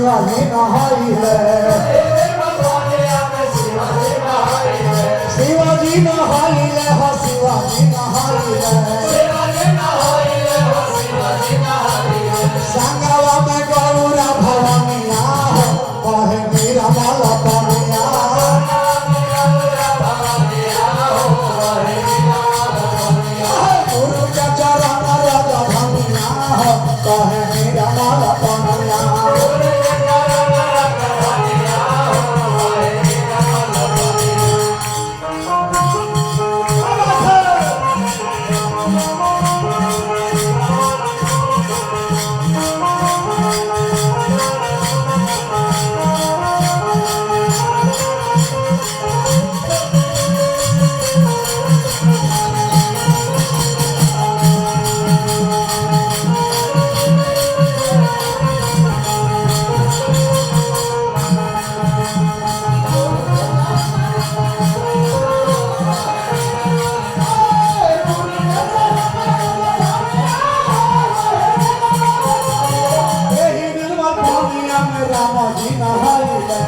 शिवाजी नहाइले शिवाजी नहाइले हो शिवाजी नहाइले संगवा में गौरा भवनिया हो कहे मेरा माला पनिया गुरु के चरण रज भनिया हो कहे मेरा माला पनिया राम जी नहाइले